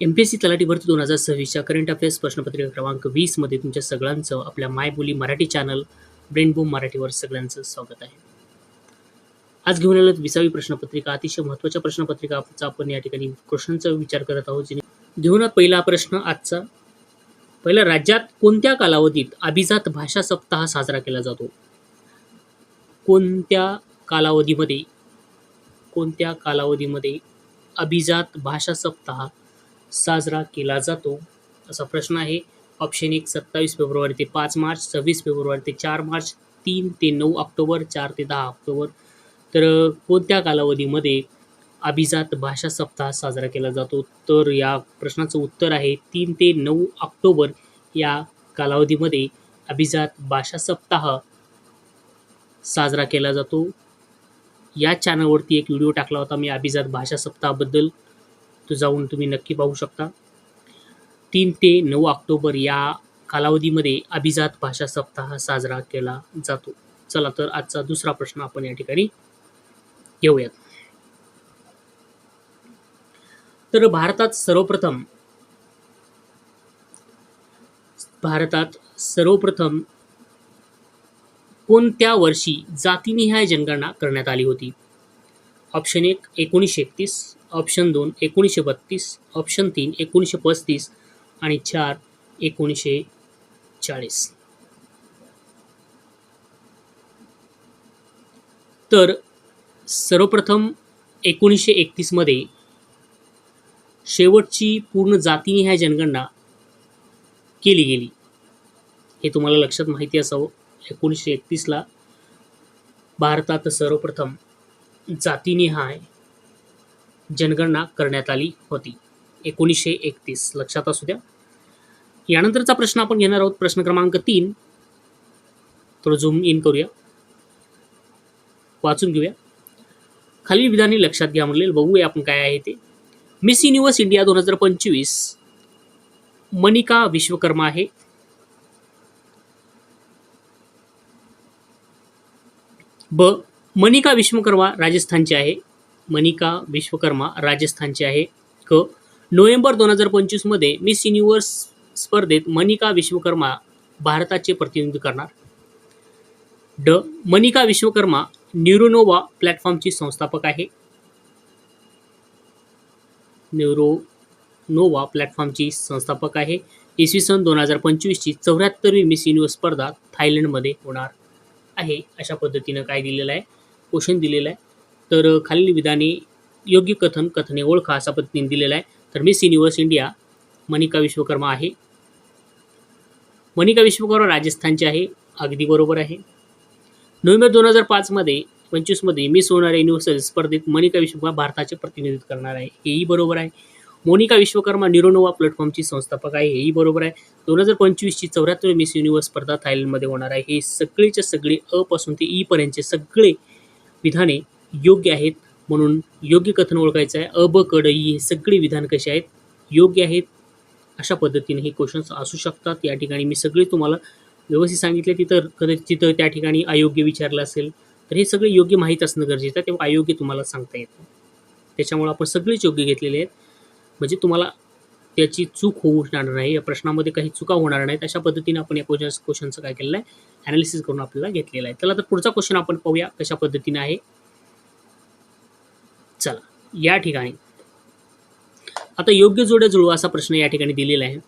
MPSC तलाठी भरती 2026च्या current affairs प्रश्नपत्रिका क्रमांक 20 मध्ये तुमच्या सगळ्यांचं आपल्या मायबोली मराठी चॅनल ब्रेनबूम मराठीवर सगळ्यांचं स्वागत आहे. आज घेऊन आलो 20वी प्रश्नपत्रिका. अतिशय महत्त्वाच्या प्रश्नपत्रिकाचा आपण या ठिकाणी क्वेश्चनचा विचार करत आहोत. घेऊन पहिला प्रश्न आजचा. पहिला, राज्यात कोणत्या कालावधीत अभिजात भाषा सप्ताह साजरा केला जातो? कोणत्या कालावधीमध्ये अभिजात भाषा सप्ताह साजरा केला जातो, असा प्रश्न आहे. ऑप्शन 1 27 फेब्रुवारी ते 5 मार्च, 26 फेब्रुवारी ते 4 मार्च, 3 ते 9 ऑक्टोबर, 4 ते 10 ऑक्टोबर. तर कोणत्या कालावधीमध्ये अभिजात भाषा सप्ताह साजरा केला जातो? तर या प्रश्नाचं उत्तर आहे 3 ते 9 ऑक्टोबर या कालावधीमध्ये अभिजात भाषा सप्ताह साजरा केला जातो. या चॅनलवरती एक व्हिडिओ टाकला होता मी अभिजात भाषा सप्ताहाबद्दल, तो जाऊन तुम्ही नक्की पाहू शकता. 3 ते 9 ऑक्टोबर या कालावधीमध्ये अभिजात भाषा सप्ताह साजरा केला जातो. चला तर आजचा दुसरा प्रश्न आपण या ठिकाणी घेऊयात. तर भारतात सर्वप्रथम कोणत्या वर्षी जातीनिहाय जनगणना करण्यात आली होती? ऑप्शन 1 1931, ऑप्शन 2 1932, ऑप्शन 3 1935 आणि 4 1940. तर सर्वप्रथम 1931 मध्ये शेवटची पूर्ण जातीनिहाय जनगणना केली गेली. हे तुम्हाला लक्षात माहिती असावं. 1931ला भारतात सर्वप्रथम जातीनिहाय जनगणना करण्यात आली होती. 1931 लक्षात असू द्या. यानंतरचा प्रश्न आपण घेणार आहोत, प्रश्न क्रमांक 3. थोडं झूम इन करूया, वाचून घेऊया. खालील विधाने लक्षात घ्या म्हणले, बघूया आपण काय आहे ते. Miss universe India 2025 Manika Vishwakarma आहे. ब. मनिका विश्वकर्मा राजस्थानचे आहे. क. नोव्हेंबर 2025 मध्ये मिस युनिव्हर्स स्पर्धेत मनिका विश्वकर्मा भारताचे प्रतिनिधित्व करणार. ड. मनिका विश्वकर्मा न्यूरोनोवा प्लॅटफॉर्मची संस्थापक आहे. इसवी सन 2025 ची 74वी मिस युनिव्हर्स स्पर्धा थायलंडमध्ये होणार आहे. अशा पद्धतीनं काय दिलेलं आहे, क्वेश्चन दिलेला आहे. तर खालील विधाने योग्य कथने ओळखा अशा पद्धतीने दिलेला आहे. तर miss universe India Manika Vishwakarma आहे. मनिका विश्वकर्मा राजस्थानचे आहे, अगदी बरोबर आहे. नोव्हेंबर 2025 मध्ये मिस होणाऱ्या युनिव्हर्सल स्पर्धेत मनिका विश्वकर्मा भारताचे प्रतिनिधित्व करणार आहे, हेही बरोबर आहे. मोनिका विश्वकर्मा न्यूरोनोवा प्लॅटफॉर्मची संस्थापक आहे, हेही बरोबर आहे. 2025 ची 74वी मिस युनिव्हर्स स्पर्धा थायलंडमध्ये होणार आहे. हे सगळेचे सगळे अ पासून ते ई पर्यंतचे सगळे विधाने योग्य आहेत, म्हणून योग्य कथन ओळखायचं आहे. अ, ब, क, ड, ई हे सगळे विधान कसे आहेत, योग्य आहेत. अशा पद्धतीने हे क्वेश्चन्स असू शकतात. या ठिकाणी मी सगळे तुम्हाला व्यवस्थित सांगितले. तिथं त्या ठिकाणी अयोग्य विचारलं असेल तर हे सगळे योग्य माहीत असणं गरजेचं आहे, तेव्हा अयोग्य तुम्हाला सांगता येत नाही. त्याच्यामुळे आपण सगळेच योग्य घेतलेले आहेत, म्हणजे तुम्हाला त्याची चूक होणार नाही, या प्रश्नामध्ये काही चुका होणार नाहीत. अशा पद्धतीने आपण या क्वेश्चनचं काय केलेलं आहे, ॲनालिसिस करून आपल्याला घेतलेलं आहे. चला तर पुढचा क्वेश्चन आपण पाहूया कशा पद्धतीने आहे. चला, या ठिकाणी आता योग्य जोड्या जुळवा असा प्रश्न या ठिकाणी दिलेला आहे.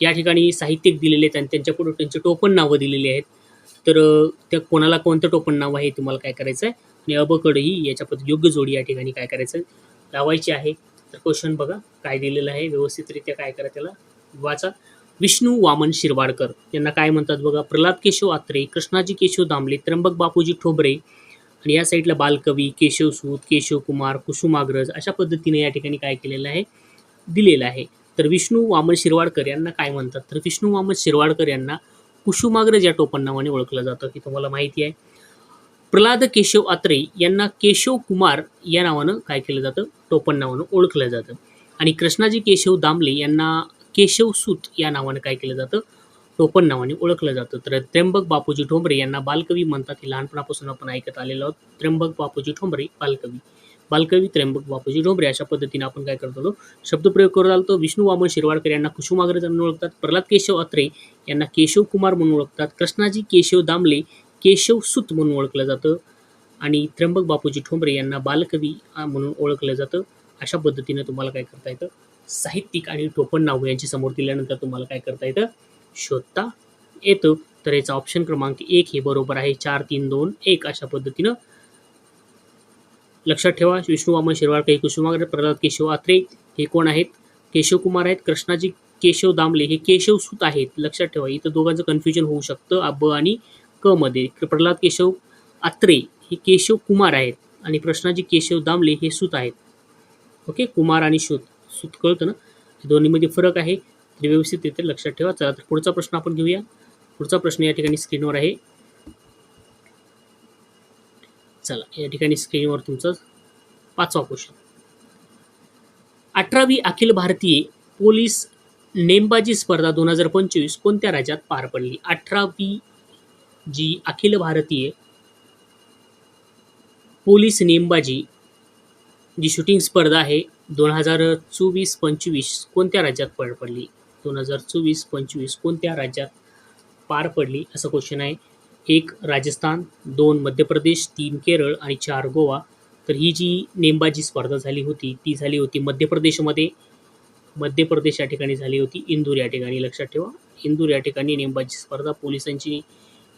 या ठिकाणी साहित्यिक दिलेले आहेत आणि त्यांच्या पुढे त्यांचे टोपण नावं दिलेली आहेत. तर त्या कोणाला कोणतं टोपण नाव आहे तुम्हाला काय करायचं आहे, आणि अबकडही याच्या पद्धती योग्य जोडी या ठिकाणी काय करायचं लावायची आहे. तर क्वेश्चन बघा काय दिलेलं आहे, व्यवस्थितरित्या काय करा त्याला वाचा. विष्णू वामन शिरवाडकर यांना काय म्हणतात बघा. प्रल्हाद केशव आत्रे, कृष्णाजी केशव दामले, त्र्यंबक बापूजी ठोबरे, आणि या साईडला बालकवी केशवसूत, केशवकुमार, कुसुमाग्रज, अशा पद्धतीने या ठिकाणी काय केलेलं आहे, दिलेलं आहे. तर विष्णू वामन शिरवाडकर यांना काय म्हणतात, तर विष्णू वामन शिरवाडकर यांना कुसुमाग्रज या टोपण नावाने ओळखलं जातं, की तुम्हाला माहिती आहे. प्रल्हाद केशव आत्रे यांना केशव कुमार या नावानं काय केलं जातं, टोपण नावानं ओळखलं जातं. आणि कृष्णाजी केशव दामले यांना केशवसूत या नावानं काय केलं जातं, टोपण नावाने ओळखलं जातं. तर त्र्यंबक बापूजी ठोंबरे यांना बालकवी म्हणतात, हे लहानपणापासून आपण ऐकत आलेलो आहोत. त्र्यंबक बापूजी ठोंबरे बालकवी. बालकवी त्र्यंबक बापूजी ठोंबरे. अशा पद्धतीने आपण काय करत होतो, शब्दप्रयोग करत आलो. विष्णू वामन शिरवाडकर यांना कुसुमाग्रज म्हणून ओळखतात. प्रल्हाद केशव अत्रे यांना केशव कुमार म्हणून ओळखतात. कृष्णाजी केशव दामले केशव सूत म्हणून ओळखलं जातं आणि त्र्यंबक बापूजी ठोंबरे यांना बालकवी म्हणून ओळखलं जातं. अशा पद्धतीने तुम्हाला काय करता येतं, साहित्यिक आणि टोपण नाव यांची समोर दिल्यानंतर तुम्हाला काय करता येतं, शोधता येतं. तर याचा ऑप्शन क्रमांक 1 हे बरोबर आहे. 4, 3, 2, 1 अशा पद्धतीनं लक्षात ठेवा. विष्णू वामन शिरवाडकर, कुसुमाग्रज, प्रल्हाद केशव अत्रे हे कोण आहेत, केशव कुमार आहेत. कृष्णाजी केशव दामले हे केशव सूत आहेत. लक्षात ठेवा, इथं दोघांचं कन्फ्युजन होऊ शकतं ब आणि क मध्ये. प्रल्हाद केशव अत्रे हे केशव कुमार आहेत आणि कृष्णाजी केशव दामले हे सूत आहेत. ओके, कुमार आणि सूत कळतं ना, दोन्हीमध्ये फरक आहे. ते व्यवस्थित येते, लक्षात ठेवा. चला तर पुढचा प्रश्न आपण घेऊया. पुढचा प्रश्न या ठिकाणी स्क्रीनवर आहे. चला, या ठिकाणी स्क्रीनवर तुमचा 5वा क्वेश्चन. 18वी अखिल भारतीय पोलीस नेमबाजी स्पर्धा 2025 कोणत्या राज्यात पार पडली? 18वी जी अखिल भारतीय पोलीस नेमबाजी जी शूटिंग स्पर्धा आहे 2024-25 कोणत्या राज्यात पार पडली? 2024-25 कोणत्या राज्यात पार पडली असं क्वेश्चन आहे. 1 राजस्थान, 2 मध्य प्रदेश, 3 केरळ आणि 4 गोवा. तर ही जी नेमबाजी स्पर्धा झाली होती ती झाली होती मध्य प्रदेशमध्ये. मध्य प्रदेश या ठिकाणी झाली होती, इंदूर या ठिकाणी. लक्षात ठेवा, इंदूर या ठिकाणी नेमबाजी स्पर्धा, पोलिसांची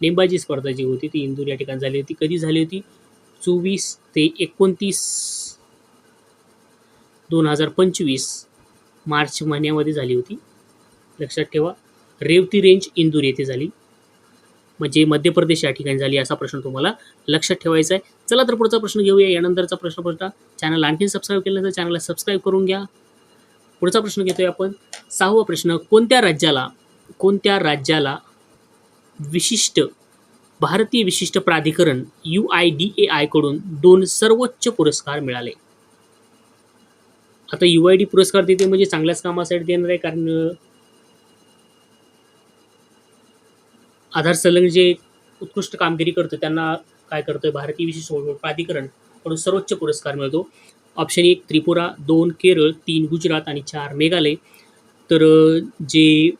नेमबाजी स्पर्धा जी होती ती इंदूर या ठिकाणी झाली होती. कधी झाली होती? 24 ते 29 2025 मार्च महिन्यामध्ये झाली होती. लक्षात ठेवा, रेवती रेंज इंदूर येथे झाली, म्हणजे मध्य प्रदेश या ठिकाणी झाली. असा प्रश्न तुम्हाला लक्षात ठेवायचा आहे. चला तर पुढचा प्रश्न घेऊया. यानंतरचा प्रश्न पडता, चॅनल आणखी सबस्क्राईब केलं तर चॅनलला सबस्क्राईब करून घ्या. पुढचा प्रश्न घेतोय आपण. 6वा प्रश्न. कोणत्या राज्याला विशिष्ट भारतीय विशिष्ट प्राधिकरण UIDAI कडून 2 सर्वोच्च पुरस्कार मिळाले? आता UID पुरस्कार देते म्हणजे चांगल्याच कामासाठी देणार आहे, कारण आधार संलग्न जे उत्कृष्ट कामगिरी करतं त्यांना काय करतोय, भारतीय विशिष्ट प्राधिकरण कडून सर्वोच्च पुरस्कार मिळतो. ऑप्शन 1 त्रिपुरा, 2 केरळ, 3 गुजरात आणि 4 मेघालय. तर जे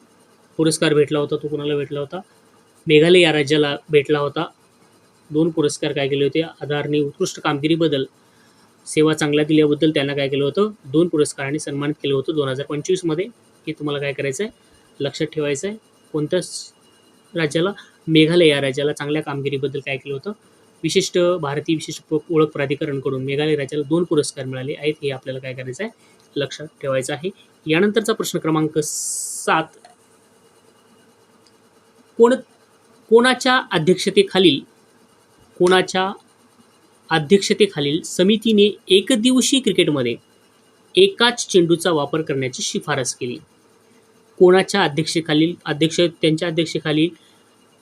पुरस्कार भेटला होता तो कोणाला भेटला होता? मेघालय या राज्याला भेटला होता. 2 पुरस्कार काय केले होते? आधारने उत्कृष्ट कामगिरीबद्दल, सेवा चांगल्या दिल्याबद्दल त्यांना काय केलं होतं? 2 पुरस्कारांनी सन्मानित केलं होतं 2025 मध्ये. हे तुम्हाला काय करायचं आहे, लक्षात ठेवायचं आहे. कोणत्या राज्याला? मेघालय या राज्याला चांगल्या कामगिरीबद्दल काय केलं होतं? विशिष्ट भारतीय विशिष्ट ओळख प्राधिकरणकडून मेघालय राज्याला 2 पुरस्कार मिळाले आहेत. हे आपल्याला काय करायचं आहे, लक्षात ठेवायचं आहे. यानंतरचा प्रश्न क्रमांक 7. कोणाच्या अध्यक्षतेखालील समितीने एकदिवसीय क्रिकेटमध्ये एकाच चेंडूचा वापर करण्याची शिफारस केली? कोणाच्या अध्यक्षतेखालील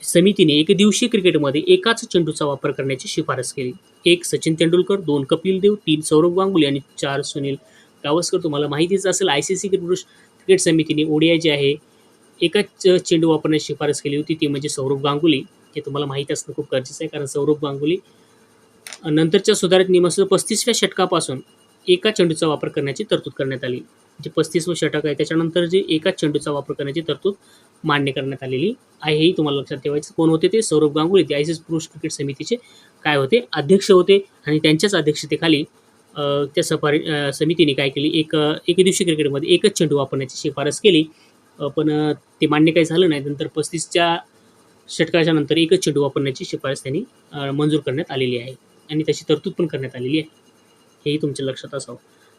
समितीने एकदिवसीय क्रिकेटमध्ये एकाच चेंडूचा वापर करण्याची शिफारस केली? 1 सचिन तेंडुलकर, 2 कपिल देव, 3 सौरभ गांगुली आणि 4 सुनील गावस्कर. तुम्हाला माहितीच असेल, ICC क्रिकेट समितीने ODI जे आहे एकाच चेंडू वापरण्याची शिफारस केली होती, ती म्हणजे सौरभ गांगुली. हे तुम्हाला माहिती असणं खूप गरजेचं आहे, कारण सौरभ गांगुली नंतरच्या सुधारित नियमानुसार 35व्या षटकापासून एका चेंडूचा वापर करण्याची तरतूद करण्यात आली. जे 35वं षटक आहे त्याच्यानंतर जे एकाच चेंडूचा वापर करण्याची तरतूद मान्य करण्यात आलेली आहे. हेही तुम्हाला लक्षात ठेवायचं. कोण होते ते? सौरभ गांगुली. ते ICC पुरुष क्रिकेट समितीचे काय होते? अध्यक्ष होते. आणि त्यांच्याच अध्यक्षतेखाली त्या समितीने काय केली, एकदिवसीय क्रिकेटमध्ये एकच चेंडू वापरण्याची शिफारस केली. पण ते मान्य काही झालं नाही. नंतर 35च्या षटकाच्या नंतर एकच चेंडू वापरण्याची शिफारस त्यांनी मंजूर करण्यात आलेली आहे आणि त्याची तरतूद पण करण्यात आलेली आहे. हेही तुमच्या लक्षात असावं.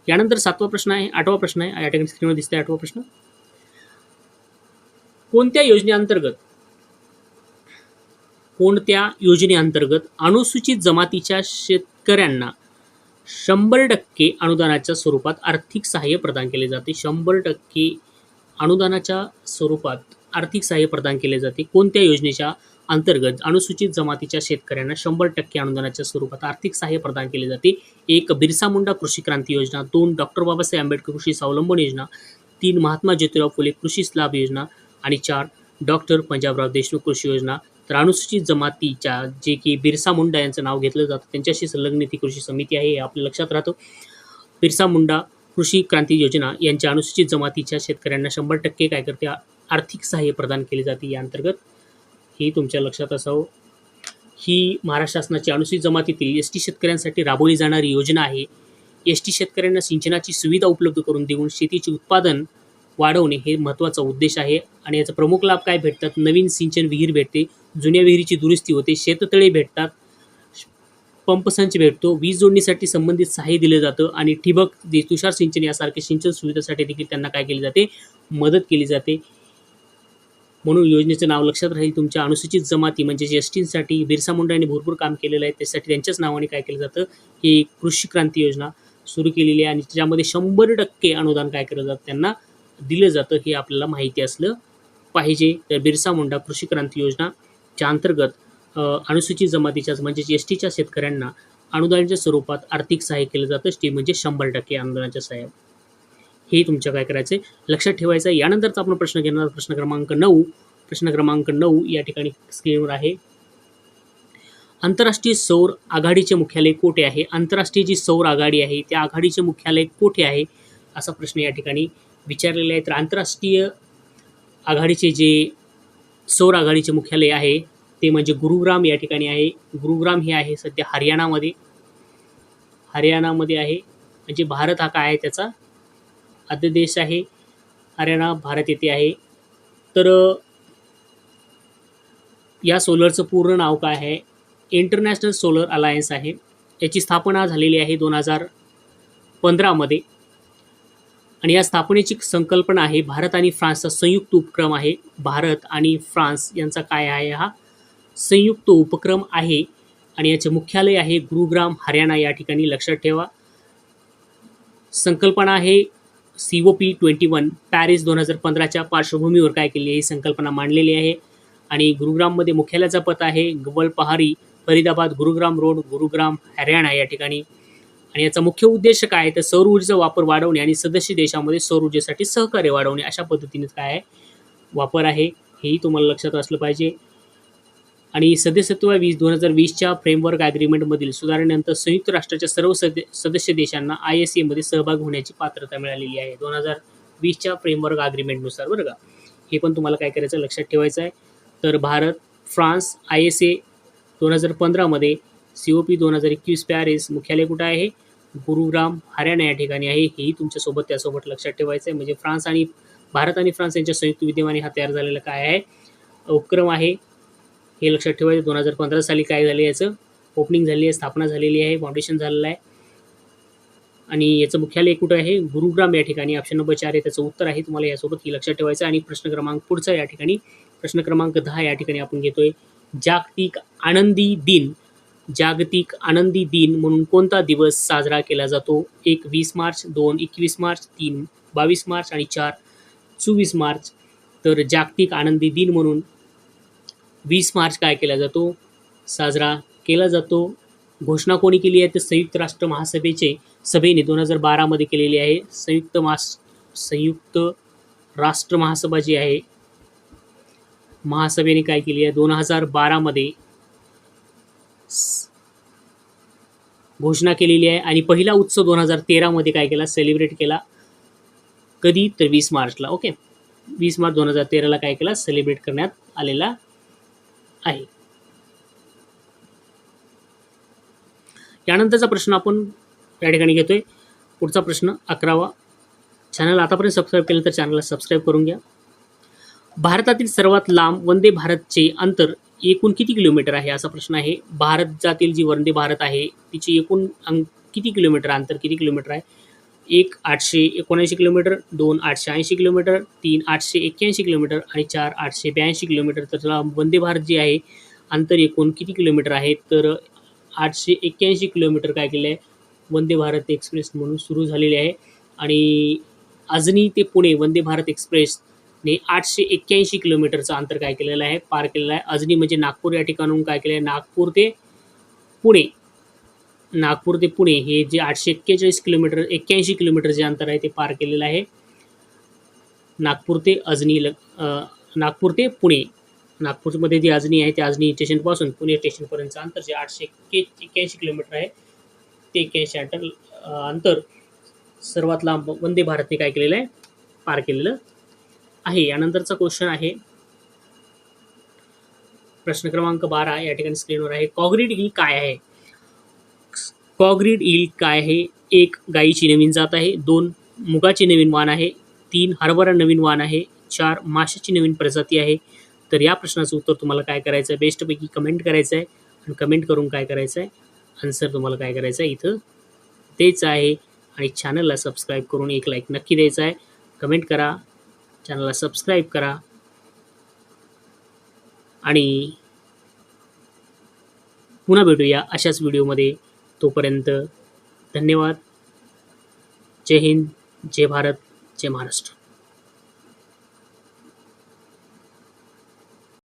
यानंतर 7वा प्रश्न आहे. 8वा प्रश्न आहे. या ठिकाणी स्क्रीनवर दिसतंय 8वा प्रश्न. कोणत्या योजनेअंतर्गत अनुसूचित जमातीच्या शेतकऱ्यांना 100% अनुदानाच्या स्वरूपात आर्थिक सहाय्य प्रदान केले जाते? 100% अनुदानाच्या स्वरूपात आर्थिक सहाय्य प्रदान केले जाते. कोणत्या योजनेच्या अंतर्गत अनुसूचित जमातीच्या शेतकऱ्यांना 100% अनुदानाच्या स्वरूपात आर्थिक सहाय्य प्रदान केले जाते? 1 बिरसा मुंडा कृषी क्रांती योजना, 2 डॉक्टर बाबासाहेब आंबेडकर कृषी स्वावलंबन योजना, 3 महात्मा ज्योतिराव फुले कृषी लाभ योजना आणि 4 डॉक्टर पंजाबराव देशमुख कृषी योजना. तर अनुसूचित जमातीच्या जे की बिरसा मुंडा यांचं नाव घेतलं जातं त्यांच्याशी संलग्न ती कृषी समिती आहे, हे आपल्या लक्षात राहतं. बिरसा मुंडा कृषी क्रांती योजना यांच्या अनुसूचित जमातीच्या शेतकऱ्यांना 100% काय करते, आर्थिक सहाय्य प्रदान केले जाते या अंतर्गत, ही तुमच्या लक्षात असावं. ही महाराष्ट्र शासनाची अनुसूचित जमातीतील एस-टी शेतकऱ्यांसाठी राबवली जाणारी योजना आहे. एस-टी शेतकऱ्यांना सिंचनाची सुविधा उपलब्ध करून देऊन शेतीचे उत्पादन वाढवणे हे महत्त्वाचा उद्देश आहे. आणि याचा प्रमुख लाभ काय भेटतात, नवीन सिंचन विहीर भेटते, जुन्या विहिरीची दुरुस्ती होते, शेततळे भेटतात, पंपसंच भेटतो, वीज जोडणीसाठी संबंधित सहाय्य दिलं जातं आणि ठिबक, तुषार सिंचन यासारखे सिंचन सुविधेसाठी देखील त्यांना काय केली जाते, मदत केली जाते. म्हणून योजनेचं नाव लक्षात राहील तुमच्या अनुसूचित जमाती म्हणजे एस-टीसाठी बिरसा मुंडा यांनी भरपूर काम केलेलं आहे, त्यासाठी त्यांच्याच नावाने काय केलं जातं, ही कृषी क्रांती योजना सुरू केलेली आहे आणि त्याच्यामध्ये 100% अनुदान काय केलं जातं, त्यांना दिलं जातं, हे आपल्याला माहिती असलं पाहिजे. तर बिरसा मुंडा कृषी क्रांती योजनाच्या अंतर्गत अनुसूचित जमातीच्या म्हणजे एस-टीच्या शेतकऱ्यांना अनुदानाच्या स्वरूपात आर्थिक सहाय्य केलं जातं, ते म्हणजे 100% अनुदानाच्या सहाय्य. हे तुमच्या काय करायचं आहे, लक्षात ठेवायचं आहे. यानंतरचा आपण प्रश्न घेणार प्रश्न क्रमांक 9. प्रश्न क्रमांक 9 या ठिकाणी स्क्रीनवर आहे. आंतरराष्ट्रीय सौर आघाडीचे मुख्यालय कोठे आहे? आंतरराष्ट्रीय जी सौर आघाडी आहे त्या आघाडीचे मुख्यालय कोठे आहे, असा प्रश्न या ठिकाणी विचारलेला आहे. तर आंतरराष्ट्रीय आघाडीचे जे सौर आघाडीचे मुख्यालय आहे ते म्हणजे गुरुग्राम या ठिकाणी आहे. गुरुग्राम हे आहे सध्या हरियाणामध्ये आहे. म्हणजे भारत हा काय आहे, त्याचा आद्य देश आहे. हरियाणा भारत येथे आहे. तर या सोलरचं पूर्ण नाव काय आहे, इंटरनॅशनल सोलर अलायन्स आहे. याची स्थापना झालेली आहे 2015 मध्ये आणि या स्थापनेची संकल्पना आहे भारत आणि फ्रान्सचा संयुक्त उपक्रम आहे. भारत आणि फ्रान्स यांचा काय आहे, हा संयुक्त उपक्रम आहे आणि याचे मुख्यालय आहे गुरुग्राम हरियाणा या ठिकाणी. लक्षात ठेवा. संकल्पना आहे COP21 पॅरिस 2015च्या पार्श्वभूमीवर काय केली, ही संकल्पना मांडलेली आहे. आणि गुरुग्राममध्ये मुख्यालयाचा पत्ता आहे गवलपहारी फरीदाबाद गुरुग्राम रोड, गुरुग्राम हरियाणा या ठिकाणी. आणि याचा मुख्य उद्देश काय आहे, तर सौर ऊर्जेचा वापर वाढवणे आणि सदस्य देशामध्ये सौर ऊर्जेसाठी सहकार्य वाढवणे, अशा पद्धतीने काय आहे, वापर आहे, हेही तुम्हाला लक्षात असलं पाहिजे. आणि सदस्यत्व 2020च्या फ्रेमवर्क ॲग्रीमेंटमधील सुधारणेनंतर संयुक्त राष्ट्राच्या सर्व सदस्य देशांना ISA मध्ये सहभाग होण्याची पात्रता मिळालेली आहे 2020च्या फ्रेमवर्क ॲग्रीमेंटनुसार, बरं का. हे पण तुम्हाला काय करायचं, लक्षात ठेवायचं आहे. तर भारत, फ्रान्स, ISA 2015 मध्ये, COP 2021 पॅरिस, मुख्यालय कुठं आहे, गुरुग्राम हरियाणा या ठिकाणी आहे. हेही तुमच्यासोबत त्यासोबत लक्षात ठेवायचं आहे. म्हणजे भारत आणि फ्रान्स यांच्या संयुक्त विद्यमाने हा तयार झालेला काय आहे, उपक्रम आहे, हे लक्षात ठेवायचं. 2015 साली काय झाले, याचं ओपनिंग झाली आहे, स्थापना झालेली आहे, फाउंडेशन झालेलं आहे. आणि याचं मुख्यालय कुठं आहे, गुरुग्राम या ठिकाणी. ऑप्शन नंबर 4 आहे त्याचं उत्तर आहे. तुम्हाला यासोबत ही लक्षात ठेवायचं. आणि प्रश्न क्रमांक पुढचा या ठिकाणी प्रश्न क्रमांक 10 या ठिकाणी आपण घेतोय. जागतिक आनंदी दिन. जागतिक आनंदी दिन म्हणून कोणता दिवस साजरा केला जातो? 1 20 मार्च, 2 21 मार्च, 3 22 मार्च आणि 4 24 मार्च. तर जागतिक आनंदी दिन म्हणून 20 मार्च काय केला जातो, साजरा केला जातो. घोषणा कोणी केली आहे, तर संयुक्त राष्ट्र महासभेचे सभेने 2012 मध्ये केलेली आहे. संयुक्त राष्ट्र महासभा जी आहे, महासभेने काय केली आहे, 2012 मध्ये घोषणा केलेली आहे. आणि पहिला उत्सव 2013 मध्ये काय केला, सेलिब्रेट केला. कधी, तर 20 मार्चला. ओके, 20 मार्च 2013ला काय केला, सेलिब्रेट करण्यात आलेला आहे. यानंतरचा प्रश्न आपण या ठिकाणी घेतोय. पुढचा प्रश्न 11वा. चॅनल आतापर्यंत सबस्क्राईब केलं तर चॅनलला सबस्क्राईब करून घ्या. भारतातील सर्वात लांब वंदे भारतचे अंतर एकूण किती किलोमीटर आहे, असा प्रश्न आहे. भारतातील जी वंदे भारत आहे तिची एकूण किती किलोमीटर, अंतर किती किलोमीटर आहे? 1 879 किलोमीटर, 2 880 किलोमीटर, 3 881 किलोमीटर आणि 4 882 किलोमीटर. तर वंदे भारत जी आहे अंतर एकूण किती किलोमीटर आहे, तर 881 किलोमीटर काय केलं आहे, वंदे भारत एक्सप्रेस म्हणून सुरू झालेली आहे. आणि अजनी ते पुणे वंदे भारत एक्सप्रेसने 881 किलोमीटरचं अंतर काय केलेलं आहे, पार केलेलं आहे. अजनी म्हणजे नागपूर या ठिकाणून काय केलं आहे, नागपूर ते पुणे हे जे 841 किलोमीटर 81 किलोमीटर जे अंतर आहे ते पार केलेलं आहे. नागपूर ते पुणे नागपूरमध्ये जी आजनी आहे, त्या आजनी स्टेशनपासून पुणे स्टेशनपर्यंतचं अंतर जे 881 किलोमीटर आहे, ते 81 अंतर सर्वात लांब वंदे भारतने काय केलेलं आहे, पार केलेलं आहे. यानंतरचा क्वेश्चन आहे प्रश्न क्रमांक 12 या ठिकाणी स्क्रीनवर आहे. कॉग्रीड ईल काय आहे? कॉग्रीड ईल काय आहे? 1 गायीची नवीन जात आहे, 2 मुगाची नवीन वाण आहे, 3 हरभरा नवीन वाण आहे, 4 माशाची नवीन प्रजाती आहे. तर या प्रश्नाचं उत्तर तुम्हाला काय करायचं आहे, बेस्टपैकी कमेंट करायचं आहे आणि कमेंट करून काय करायचं आहे, आन्सर तुम्हाला काय करायचं आहे इथं द्यायचं आहे. आणि चॅनलला सबस्क्राईब करून एक लाईक नक्की द्यायचा आहे. कमेंट करा, चॅनलला सबस्क्राईब करा आणि पुन्हा भेटूया अशाच व्हिडिओमध्ये. तोपर्यंत धन्यवाद. जय हिंद, जय भारत, जय महाराष्ट्र.